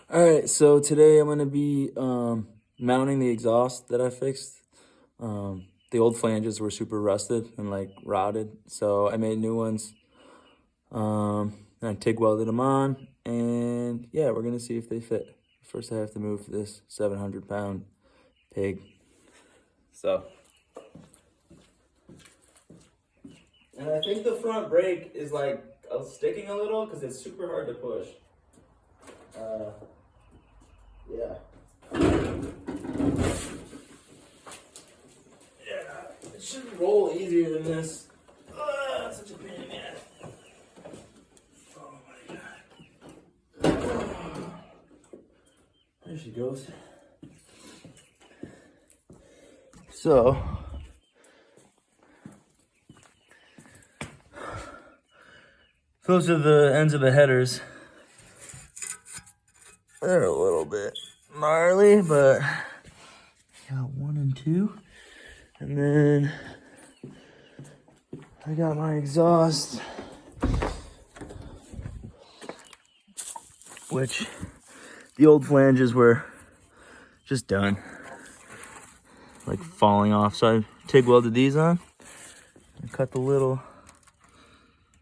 All right, so today I'm gonna be mounting the exhaust that I fixed. The old flanges were super rusted and like rotted, so I made new ones. And I TIG welded them on, and yeah, we're gonna see if they fit. First, I have to move this 700-pound pig. So, and I think the front brake is like sticking a little because it's super hard to push. Yeah. Yeah, it should roll easier than this. It's such a pain in the ass. Oh my god. There she goes. So, those are the ends of the headers. They're a little bit gnarly, but got 1 and 2. And then I got my exhaust, which the old flanges were just done, like falling off. So I TIG welded these on and cut the little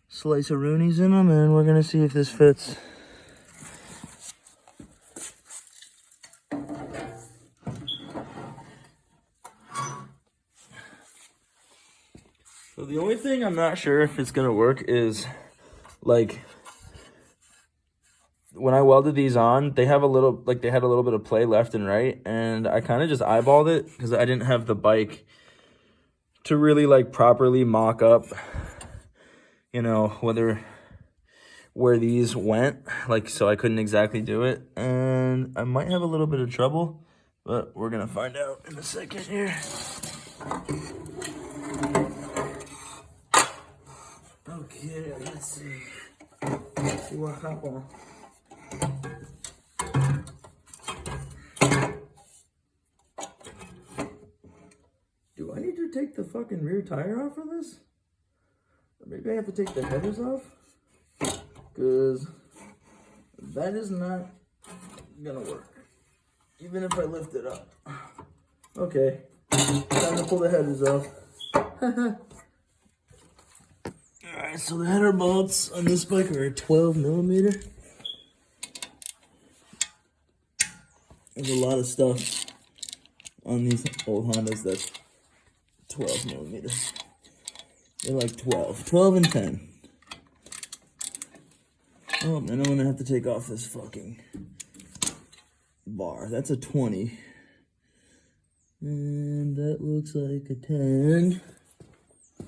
slice of roonies in them, and we're gonna see if this fits. So the only thing I'm not sure if it's gonna work is like when I welded these on, they had a little bit of play left and right, and I kind of just eyeballed it because I didn't have the bike to really like properly mock up, you know, where these went, like, so I couldn't exactly do it, and I might have a little bit of trouble, but we're gonna find out in a second here. Okay, let's see. Let's see what happened. Do I need to take the fucking rear tire off of this? Or maybe I have to take the headers off? Because that is not gonna work. Even if I lift it up. Okay, time to pull the headers off. Alright, so the header bolts on this bike are 12 millimeter. There's a lot of stuff on these old Hondas that's 12 millimeter. They're like 12 and 10. Oh, and I'm gonna have to take off this fucking bar. That's a 20. And that looks like a 10.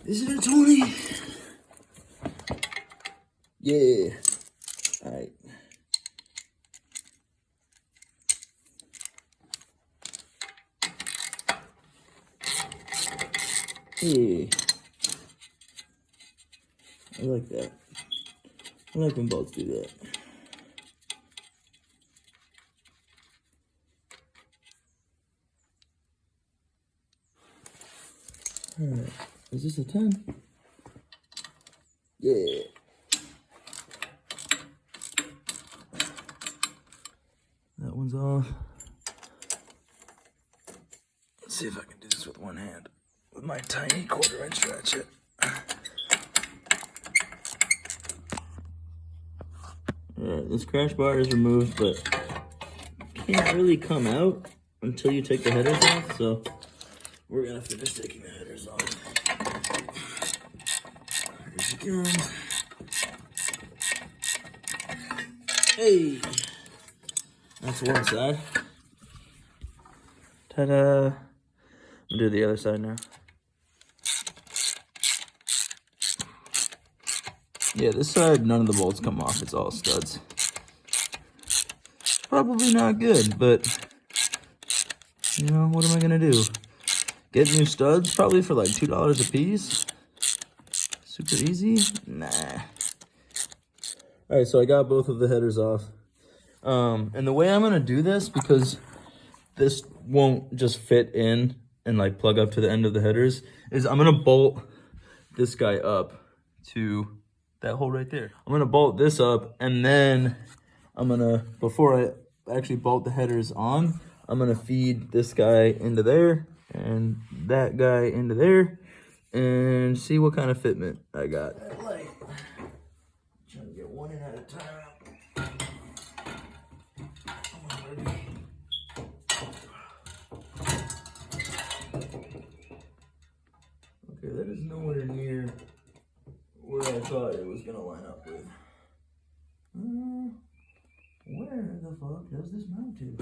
Is it a 20? Yeah. Alright. Yeah. I like that. I like when bolts do that. Alright. Is this a 10? Yeah. That one's off. Let's see if I can do this with one hand. With my tiny 1/4-inch ratchet. Alright, this crash bar is removed, but can't really come out until you take the headers off, so we're gonna finish taking the headers off. Here's again. Hey! That's one side. Ta-da! I'll do the other side now. Yeah, this side, none of the bolts come off. It's all studs. Probably not good, but, you know, what am I gonna do? Get new studs, probably for like $2 a piece? Super easy? Nah. Alright, so I got both of the headers off. And the way I'm gonna do this, because this won't just fit in and like plug up to the end of the headers, is I'm gonna bolt this guy up to that hole right there. I'm gonna bolt this up, and then I'm gonna, before I actually bolt the headers on, I'm gonna feed this guy into there and that guy into there and see what kind of fitment I got. Like, trying to get one in at a time. Come on, baby. Okay, that is nowhere near where I thought it was gonna line up with. Where the fuck does this mount to?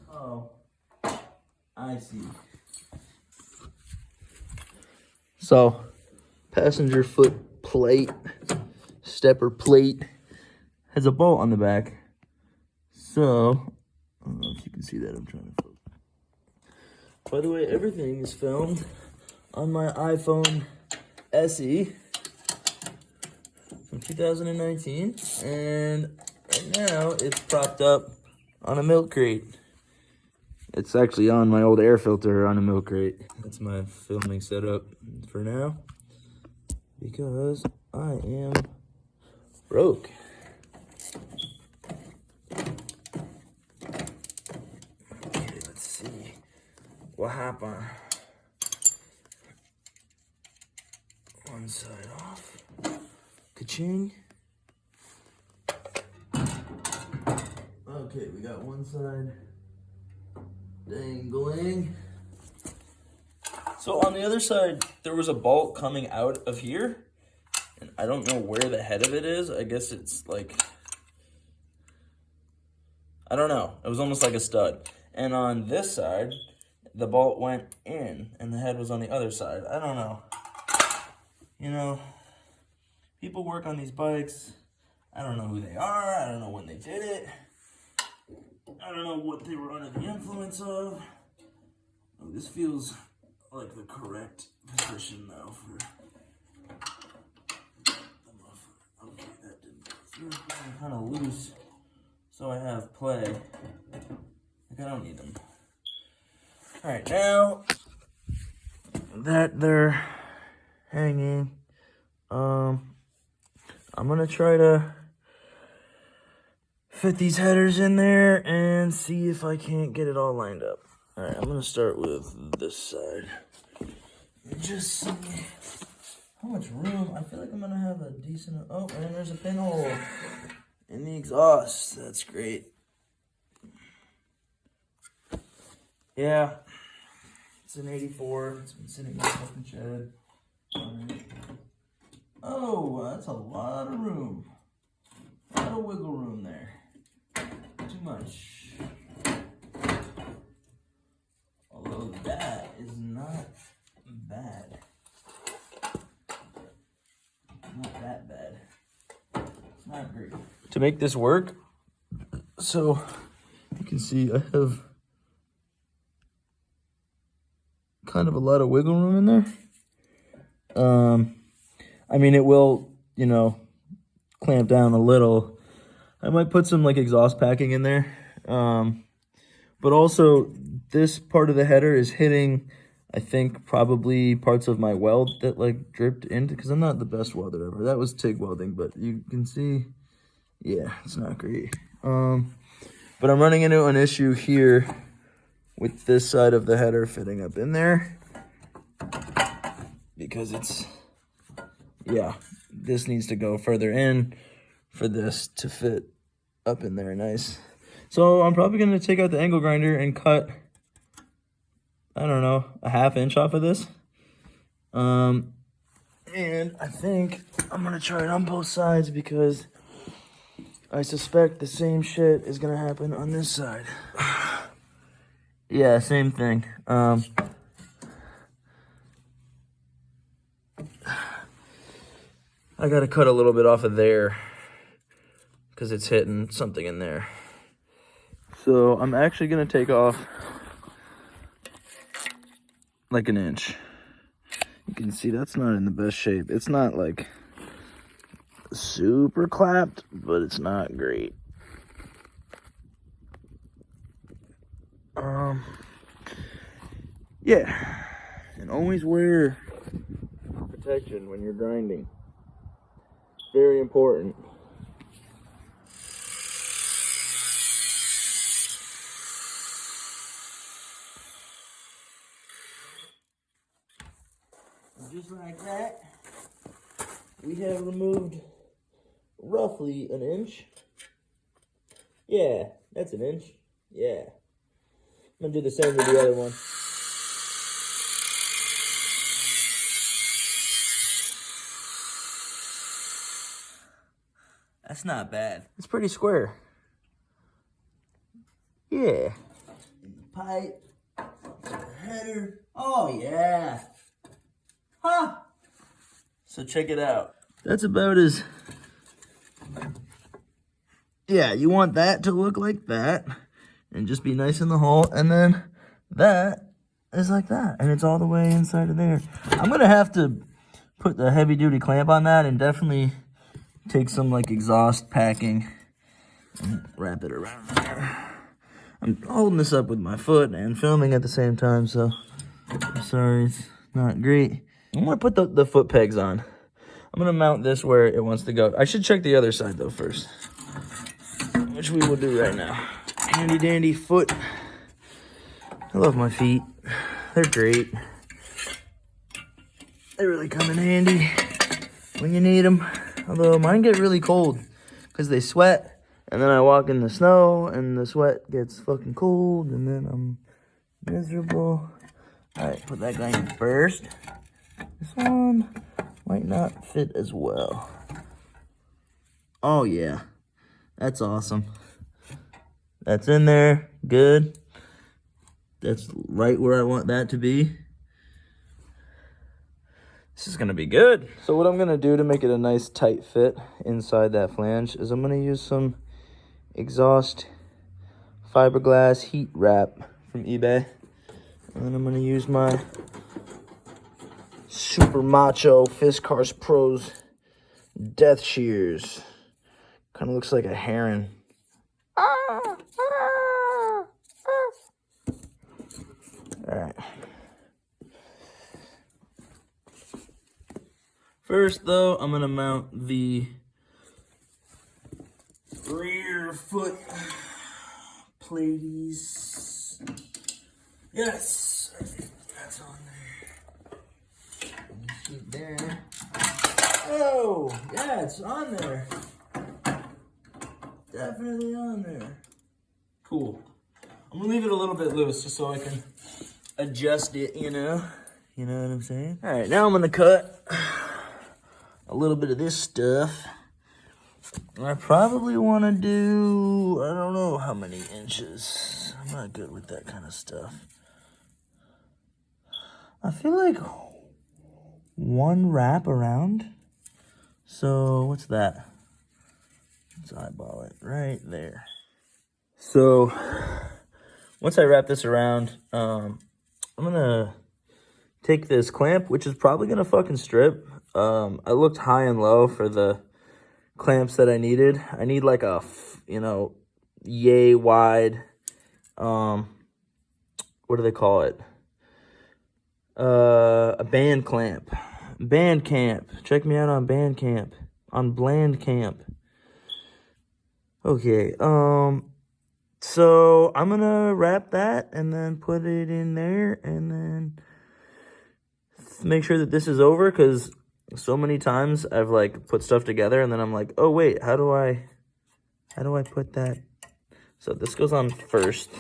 Oh, I see. So, passenger foot plate, stepper plate, has a bolt on the back. So, I don't know if you can see that. I'm trying to focus. By the way, everything is filmed on my iPhone SE from 2019, and right now it's propped up on a milk crate. It's actually on my old air filter on a milk crate. That's my filming setup for now because I am broke. Okay, let's see what happened. One side off. Ka-ching. Okay, we got one side dangling. So on the other side, there was a bolt coming out of here, and I don't know where the head of it is. I guess it's like, I don't know. It was almost like a stud. And on this side, the bolt went in, and the head was on the other side. I don't know. You know, people work on these bikes. I don't know who they are. I don't know when they did it. I don't know what they were under the influence of. Oh, this feels like the correct position now for the muffler. Okay, that didn't go through. I'm kind of loose, so I have play. Like, I don't need them. All right, now that they're hanging, I'm gonna try to fit these headers in there and see if I can't get it all lined up. All right, I'm gonna start with this side. Just see how much room. I feel like I'm gonna have a decent, oh, and there's a pinhole in the exhaust. That's great. Yeah, it's an 84. It's been sitting in the fucking shed. Oh, that's a lot of room. A lot of wiggle room there. Too much. Although that is not bad. Not that bad. It's not great. To make this work, so you can see I have kind of a lot of wiggle room in there. I mean, it will, you know, clamp down a little. I might put some like exhaust packing in there. But also this part of the header is hitting, I think, probably parts of my weld that like dripped into, because I'm not the best welder ever. That was TIG welding, but you can see, yeah, it's not great. But I'm running into an issue here with this side of the header fitting up in there because it's, yeah, this needs to go further in for this to fit up in there nice. So I'm probably going to take out the angle grinder and cut, I don't know, a ½ inch off of this. And I think I'm going to try it on both sides because I suspect the same shit is going to happen on this side. Yeah, same thing. I got to cut a little bit off of there because it's hitting something in there. So I'm actually going to take off like an inch. You can see that's not in the best shape. It's not like super clapped, but it's not great. Yeah, and always wear protection when you're grinding. Very important. like that. We have removed roughly an inch. Yeah, that's an inch. Yeah. I'm gonna do the same with the other one. That's not bad. It's pretty square. Yeah. Pipe. Header. Oh, yeah. Huh. So check it out. That's about as... Yeah, you want that to look like that. And just be nice in the hole. And then that is like that. And it's all the way inside of there. I'm going to have to put the heavy-duty clamp on that and definitely take some, like, exhaust packing and wrap it around there. I'm holding this up with my foot and filming at the same time, so I'm sorry it's not great. I'm going to put the foot pegs on. I'm going to mount this where it wants to go. I should check the other side, though, first, which we will do right now. Handy dandy foot. I love my feet. They're great. They really come in handy when you need them. Although mine get really cold because they sweat. And then I walk in the snow and the sweat gets fucking cold. And then I'm miserable. All right, put that guy in first. This one might not fit as well. Oh, yeah. That's awesome. That's in there. Good. That's right where I want that to be. This is going to be good. So what I'm going to do to make it a nice tight fit inside that flange is I'm going to use some exhaust fiberglass heat wrap from eBay. And then I'm going to use my Super Macho Fiskars Pros Death Shears. Kind of looks like a heron. Alright. First, though, I'm going to mount the rear foot plates. Yes! That's on there. Keep there. Oh! Yeah, it's on there. Definitely on there. Cool. I'm going to leave it a little bit loose just so I can adjust it, you know? You know what I'm saying? Alright, now I'm going to cut a little bit of this stuff. I probably want to do, I don't know how many inches. I'm not good with that kind of stuff. I feel like one wrap around. So what's that? Let's eyeball it right there. So once I wrap this around, I'm going to take this clamp, which is probably going to fucking strip. I looked high and low for the clamps that I needed. I need like a, yay wide, what do they call it? A band clamp. Bandcamp. Check me out on Bandcamp. On Blandcamp. Okay, so I'm gonna wrap that and then put it in there and then make sure that this is over, because so many times I've like put stuff together and then I'm like, oh wait, how do I put that? So this goes on first,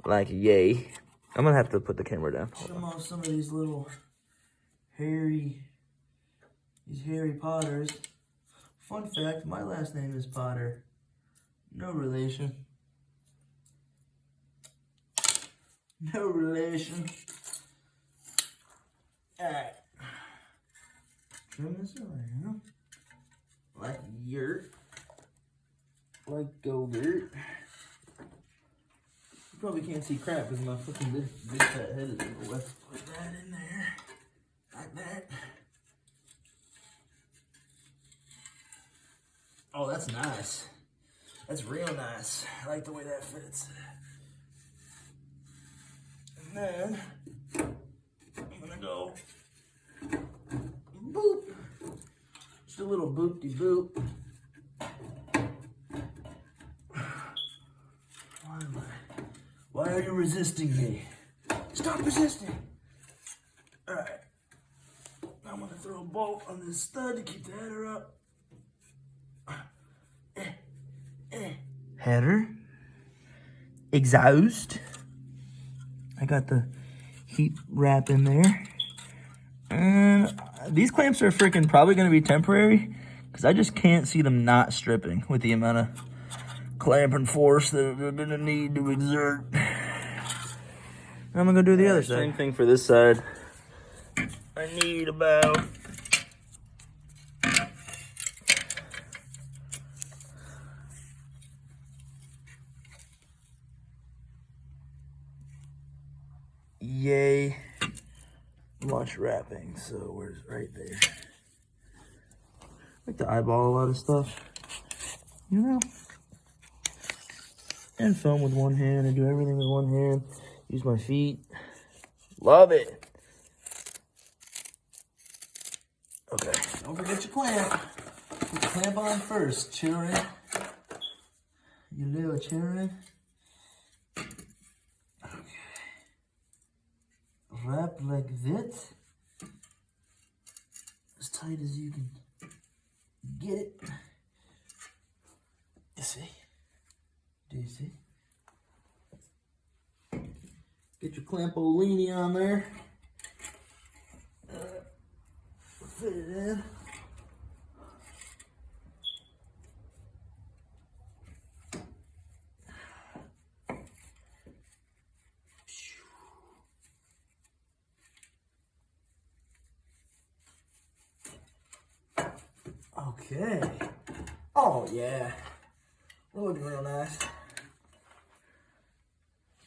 like yay. I'm gonna have to put the camera down. Show off some of these little Harry Potters. Fun fact, my last name is Potter. No relation. No relation. Alright. Trim this around. Like yurt. Like go-gurt. You probably can't see crap because my fucking big fat head is in the way. Put that in there. Like that. Oh, that's nice. That's real nice. I like the way that fits. And then I'm gonna go boop. Just a little boop-de-boop. Why are you resisting me? Stop resisting. Alright. bolt on this stud to keep the header up. Header. Exhaust. I got the heat wrap in there. And these clamps are freaking probably going to be temporary because I just can't see them not stripping with the amount of clamping force that they're going to need to exert. I'm going to go do the other side. Same thing for this side. I need about... Yay. Much wrapping, so where's right there. I like to eyeball a lot of stuff, you know, and film with one hand and do everything with one hand. Use my feet. Love it. Okay. Don't forget your clamp. Put the clamp on first, children. You little children. Wrap like that, as tight as you can get it. You see? Do you see? Get your Clampolini on there. Fit it in. Okay. Oh, yeah. We're looking real nice.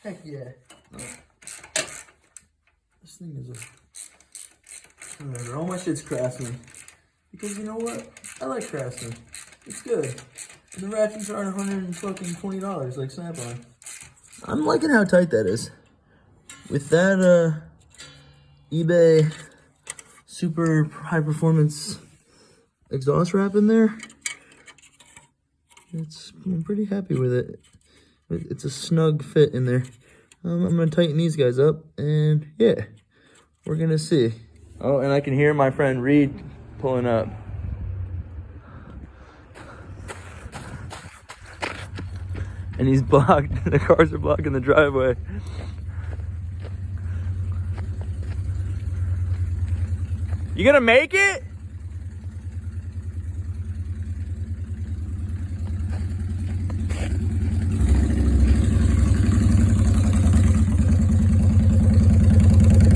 Heck yeah. This thing is a... Whatever. All my shit's Craftsman. Because you know what? I like Craftsman. It's good. And the ratchets aren't $120 like Snap-on. I'm liking how tight that is. With that, eBay super high performance exhaust wrap in there, I'm pretty happy with it. It's a snug fit in there. I'm gonna tighten these guys up, and yeah, we're gonna see. Oh, and I can hear my friend Reed pulling up. And he's blocked. The cars are blocking the driveway. You gonna make it?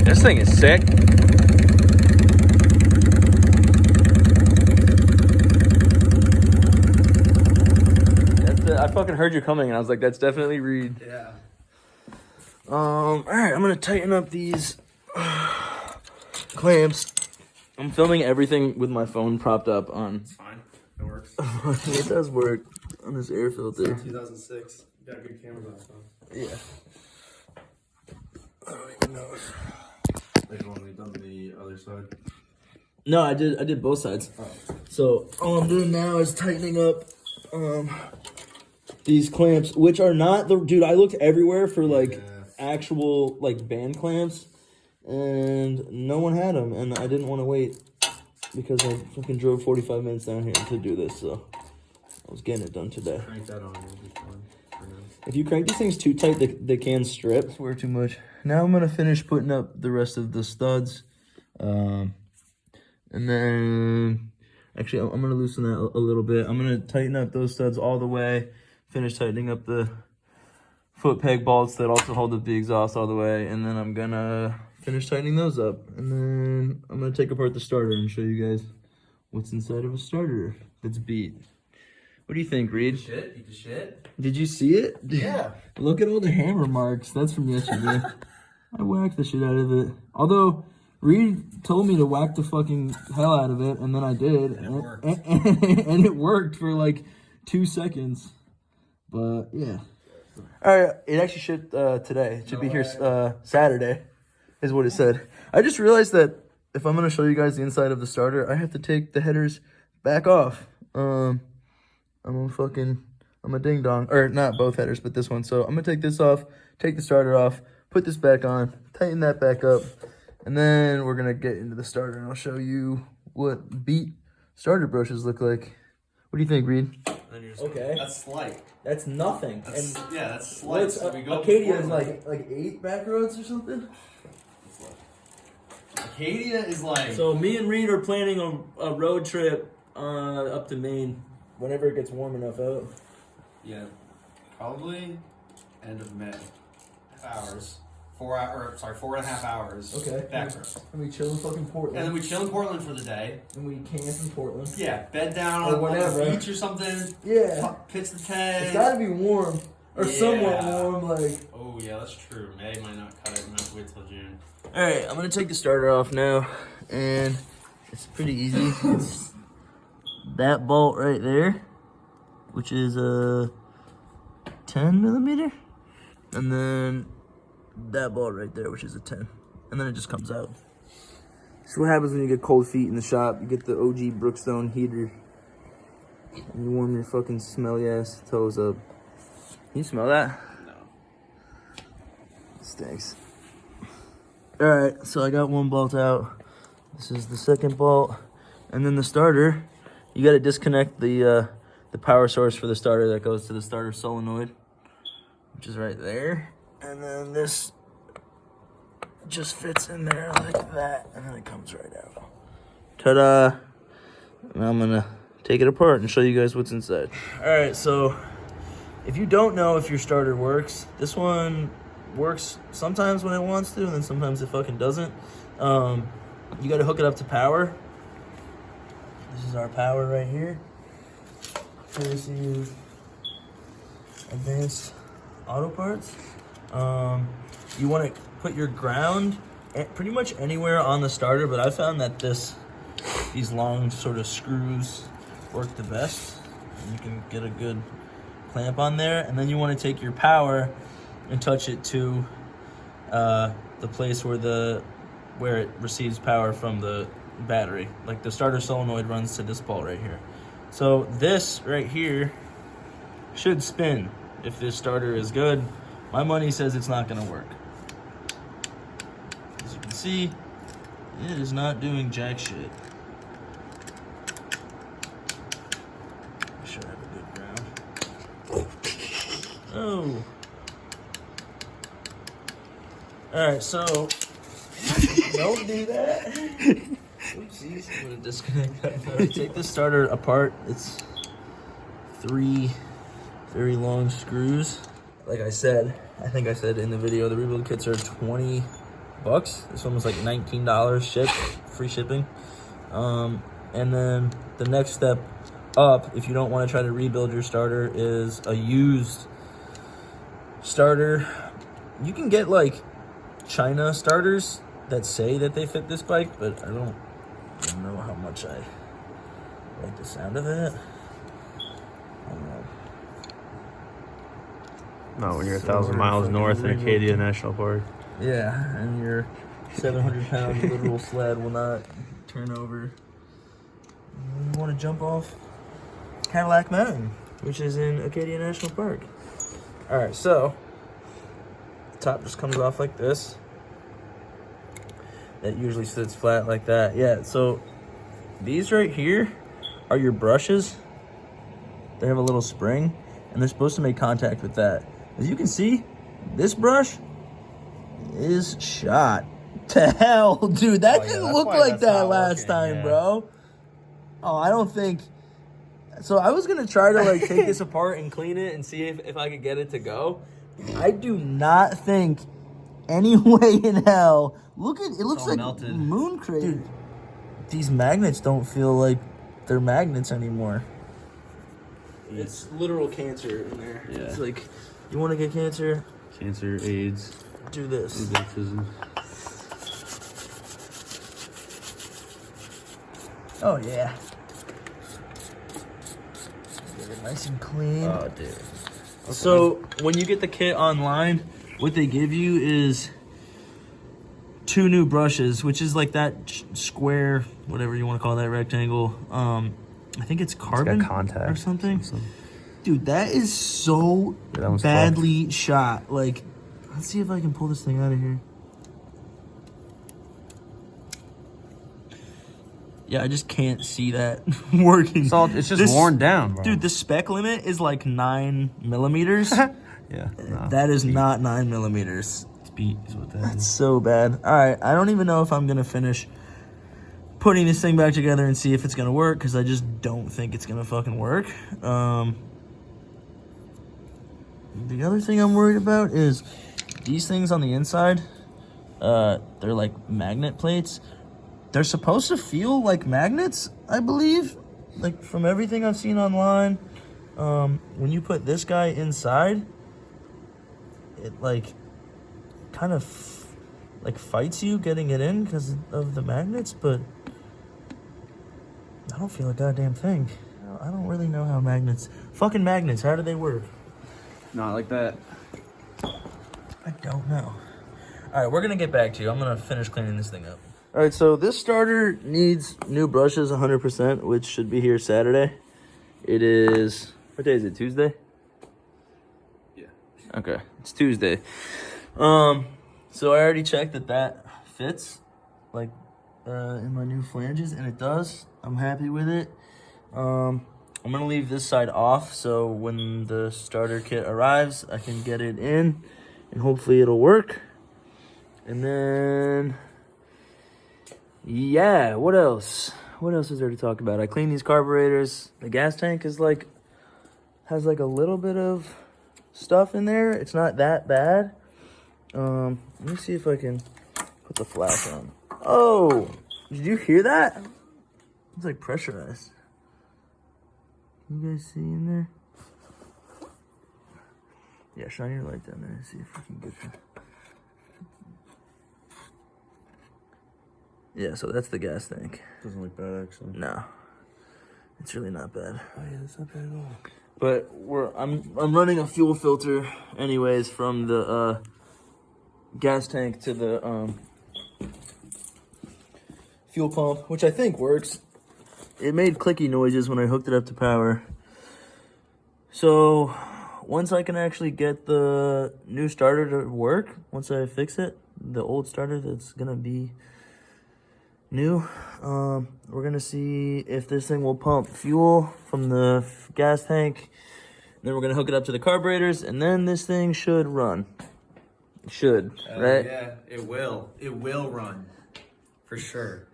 This thing is sick. I fucking heard you coming and I was like, that's definitely Reed. Yeah. Alright, I'm gonna tighten up these clamps. I'm filming everything with my phone propped up on. It's fine. It works. It does work on this air filter. It's 2006. You got good cameras on the phone. Yeah. I don't even know. They've only done the other side. No, I did both sides. Oh. So all I'm doing now is tightening up these clamps, which are not the dude. I looked everywhere for like actual like band clamps, and no one had them, and I didn't want to wait because I fucking drove 45 minutes down here to do this, so I was getting it done today. Crank that on. It'll be fine for now. If you crank these things too tight, they can strip. It's way too much. Now I'm gonna finish putting up the rest of the studs, and then actually I'm gonna loosen that a little bit. I'm gonna tighten up those studs all the way. Finish tightening up the foot peg bolts that also hold up the exhaust all the way, and then I'm gonna finish tightening those up, and then I'm gonna take apart the starter and show you guys what's inside of a starter that's beat. What do you think, Reed? Eat the shit. Did you see it? Yeah. Look at all the hammer marks. That's from yesterday. I whacked the shit out of it. Although Reed told me to whack the fucking hell out of it, and then I did, and it worked. And it worked for like 2 seconds. But yeah. All right, it actually shipped today. It should be here Saturday, is what it said. I just realized that if I'm gonna show you guys the inside of the starter, I have to take the headers back off. I'm a ding dong, or not both headers, but this one. So I'm gonna take this off, take the starter off, put this back on, tighten that back up, and then we're gonna get into the starter, and I'll show you what beat starter brushes look like. What do you think, Reed? Okay. That's slight. That's nothing. That's, and yeah, that's slight. So we go Acadia is like 8 back roads or something? Acadia is like... So me and Reed are planning a road trip up to Maine whenever it gets warm enough out. Yeah, probably end of May. Hours. 4.5 hours. Okay. Back roads. And we chill in fucking Portland. And then we chill in Portland for the day. And we camp in Portland. Yeah, bed down Or on whatever. the beach or something. Yeah. Pitch the tent. It's gotta be warm. Or somewhat warm, like. Oh, yeah, that's true. May might not cut it. We might have to wait till June. Alright, I'm gonna take the starter off now. And it's pretty easy. It's that bolt right there, which is a 10 millimeter. And then that bolt right there, which is a 10. And then it just comes out. So what happens when you get cold feet in the shop? You get the OG Brookstone heater. And you warm your fucking smelly ass toes up. Can you smell that? No. It stinks. Alright, so I got one bolt out. This is the second bolt. And then the starter, you gotta disconnect the power source for the starter that goes to the starter solenoid, which is right there. And then this just fits in there like that, and then it comes right out. Ta-da! And I'm gonna take it apart and show you guys what's inside. All right, so if you don't know if your starter works, this one works sometimes when it wants to, and then sometimes it fucking doesn't. You gotta hook it up to power. This is our power right here. Courtesy of Advanced Auto Parts. You want to put your ground pretty much anywhere on the starter, but I found that these long sort of screws work the best. And you can get a good clamp on there, and then you want to take your power and touch it to the place where it receives power from the battery. Like the starter solenoid runs to this bolt right here. So this right here should spin if this starter is good. My money says it's not gonna work. As you can see, it is not doing jack shit. I should have a good ground. Oh. Alright, so don't do that. Oopsies, I'm gonna disconnect that. Take this starter apart. It's 3 very long screws. Like I said, I think I said in the video, the rebuild kits are $20. This one was like $19 free shipping. And then the next step up, if you don't want to try to rebuild your starter, is a used starter. You can get like China starters that say that they fit this bike, but I don't know how much I like the sound of it. I don't know. Not when you're 1,000 miles north in Acadia National Park. Yeah, and your 700-pound literal sled will not turn over. You want to jump off Cadillac Mountain, which is in Acadia National Park. All right, so the top just comes off like this. That usually sits flat like that. Yeah, so these right here are your brushes. They have a little spring, and they're supposed to make contact with that. As you can see, this brush is shot to hell, dude. That didn't look like that last time, bro. Oh, I don't think... So I was going to try to like take this apart and clean it and see if I could get it to go. I do not think any way in hell... Look at it. It looks like melted moon crater. Dude, these magnets don't feel like they're magnets anymore. It's literal cancer in there. Yeah. It's like, you want to get cancer? Cancer, AIDS. Do this. Rheumatism. Oh, yeah. Get it nice and clean. Oh, dude. Okay. So, when you get the kit online, what they give you is 2 new brushes, which is like that square, whatever you want to call that, rectangle. I think it's carbon contact or something. Dude, that is so badly shot. Like, let's see if I can pull this thing out of here. Yeah, I just can't see that working. It's just worn down, bro. Dude, the spec limit is like 9 millimeters. Yeah. No. That is not 9 millimeters. Speed is what that That's is. so bad. All right, I don't even know if I'm gonna finish putting this thing back together and see if it's gonna work, because I just don't think it's gonna fucking work. The other thing I'm worried about is these things on the inside. They're like magnet plates. They're supposed to feel like magnets, I believe, like from everything I've seen online. When you put this guy inside, it like kind of like fights you getting it in because of the magnets, but I don't feel a goddamn thing. I don't really know how fucking magnets, how do they work? Not like that. I don't know. All right, we're gonna get back to you. I'm gonna finish cleaning this thing up. All right, so this starter needs new brushes 100%, which should be here Saturday. It is, what day is it, Tuesday? Yeah. Okay, it's Tuesday. So I already checked that fits, like, in my new flanges, and it does. I'm happy with it. I'm gonna leave this side off, so when the starter kit arrives, I can get it in, and hopefully it'll work. And then... yeah, what else? What else is there to talk about? I cleaned these carburetors. The gas tank is like, has like a little bit of stuff in there. It's not that bad. Let me see if I can put the flash on. Oh, did you hear that? It's like pressurized. Can you guys see in there? Yeah, shine your light down there and see if we can get that. Yeah, so that's the gas tank. Doesn't look bad, actually. No, it's really not bad. Oh yeah, that's not bad at all. But I'm running a fuel filter anyways from the gas tank to the fuel pump, which I think works. It made clicky noises when I hooked it up to power. So once I can actually get the new starter to work, once I fix it, the old starter that's gonna be new, we're gonna see if this thing will pump fuel from the gas tank. Then we're gonna hook it up to the carburetors, and then this thing should run. It should, right? Yeah, it will. It will run. For sure.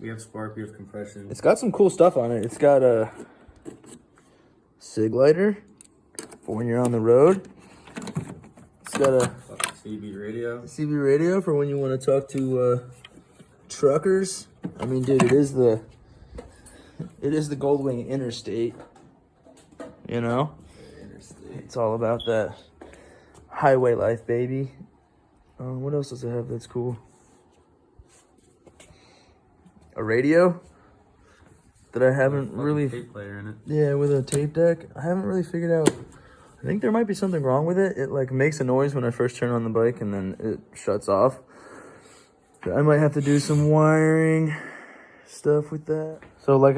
We have spark, we have compression. It's got some cool stuff on it. It's got a sig lighter for when you're on the road. It's got a CB radio. CB radio for when you want to talk to truckers. I mean, dude, it is the Goldwing Interstate. You know, it's all about that highway life, baby. What else does it have that's cool? A radio that I haven't really... tape player in it. Yeah, with a tape deck. I haven't really figured out. I think there might be something wrong with it. It like makes a noise when I first turn on the bike and then it shuts off. I might have to do some wiring stuff with that. So like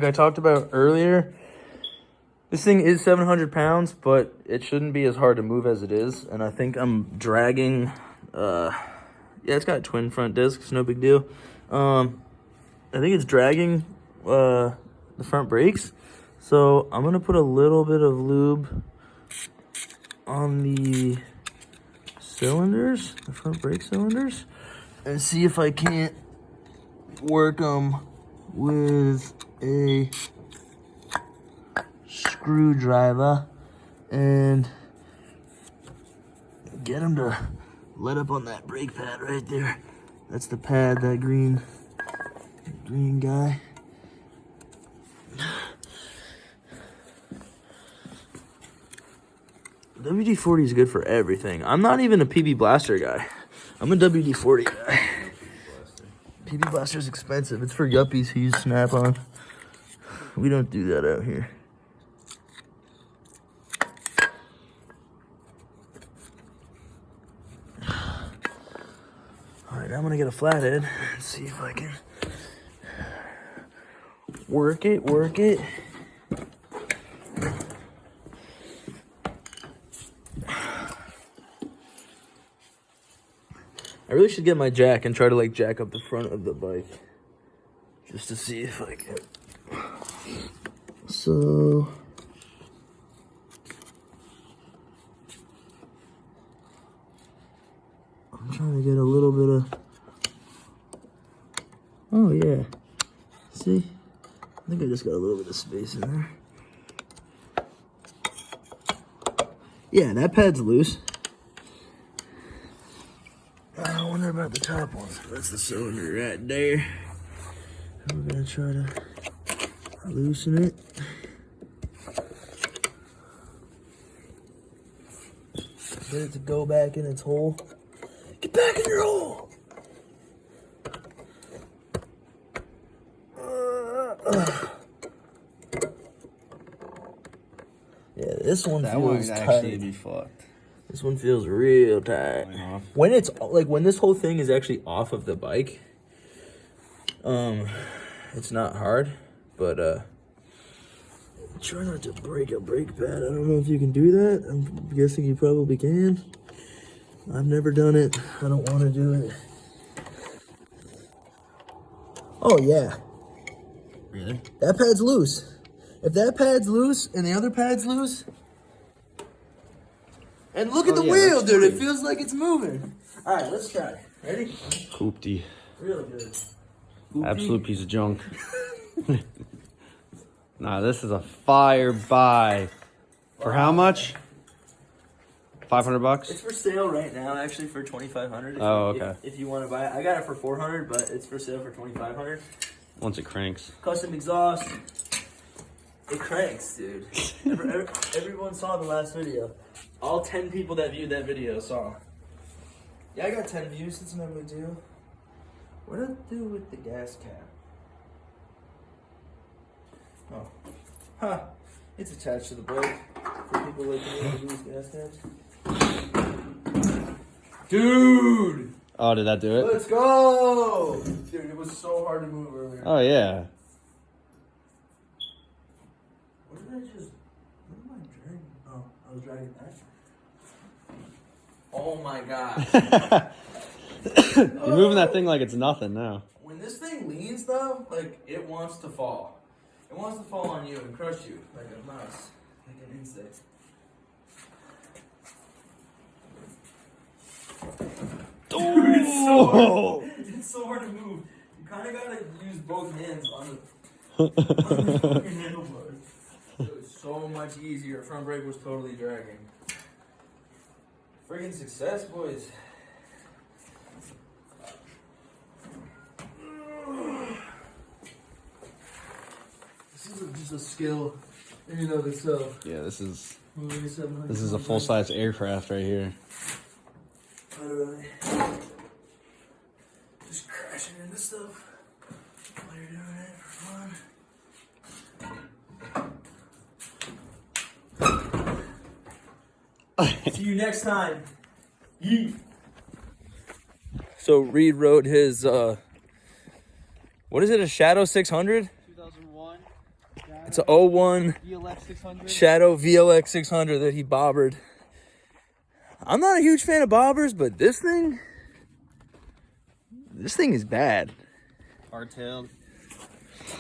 I talked about earlier, this thing is 700 pounds, but it shouldn't be as hard to move as it is. And I think I'm dragging, yeah, it's got twin front discs, no big deal. I think it's dragging the front brakes. So I'm gonna put a little bit of lube on the cylinders, the front brake cylinders, and see if I can't work them with a screwdriver and get them to let up on that brake pad right there. That's the pad, that green guy. WD-40 is good for everything. I'm not even a PB Blaster guy. I'm a WD-40 guy. PB Blaster is expensive. It's for yuppies who use Snap-on. We don't do that out here. Alright, I'm gonna get a flathead and see if I can work it. I really should get my jack and try to like jack up the front of the bike. Just to see if I can. So. I'm trying to get a little bit of. Oh, yeah. See? I think I just got a little bit of space in there. Yeah, that pad's loose. I wonder about the top one. That's the cylinder right there. We're gonna try to loosen it. Get it to go back in its hole. Get back in your hole! Yeah, this one feels tight. Be fucked. This one feels real tight. When it's like when this whole thing is actually off of the bike, it's not hard, but try not to break a brake pad. I don't know if you can do that. I'm guessing you probably can. I've never done it. I don't want to do it. Oh yeah. Really? That pad's loose. If that pad's loose and the other pad's loose, and look at the wheel, dude. It feels like it's moving. All right, let's try. Ready? Coopty. Real good. Absolute piece of junk. Nah, this is a fire buy. For how much? $500? It's for sale right now, actually, for $2,500. Oh, okay. If you want to buy it, I got it for $400, but it's for sale for $2,500. Once it cranks. Custom exhaust. It cranks, dude. Everyone saw the last video. All 10 people that viewed that video saw. Yeah, I got 10 views. It's no big deal. What do I do with the gas cap? Oh. Huh. It's attached to the bike for people like me to use gas caps. Dude! Oh, did that do it? Let's go! Dude, it was so hard to move earlier. Oh, yeah. What did I just... What am I dragging? Oh, I was dragging that. Oh my gosh. You're moving that thing like it's nothing now. When this thing leans, though, like, it wants to fall. It wants to fall on you and crush you like a mouse, like an insect. Dude, it's so hard to move. You kind of gotta use both hands on the fucking handlebars. It was so much easier. Front brake was totally dragging. Friggin' success, boys. This is just a skill in and of itself. Yeah, this is Moving a full-size aircraft right here. Literally. Just crashing into stuff while you're doing it for fun. See you next time. Yeet. So Reed rode his what is it, a Shadow 600? 2001. It's a 01 VLX 600. Shadow VLX 600 that he bobbered. I'm not a huge fan of bobbers, but this thing is bad. Hardtailed.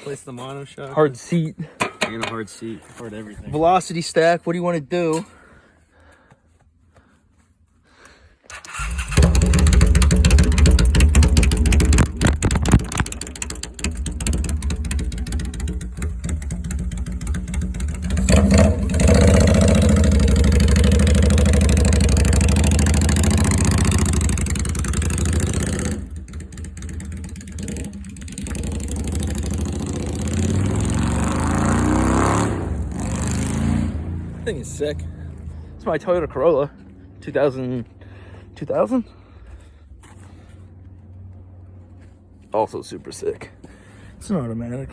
Place the monoshock. Hard seat. And a hard seat. Hard everything. Velocity stack. What do you want to do? Thing is sick. It's my Toyota Corolla, 2000. Also super sick. It's an automatic.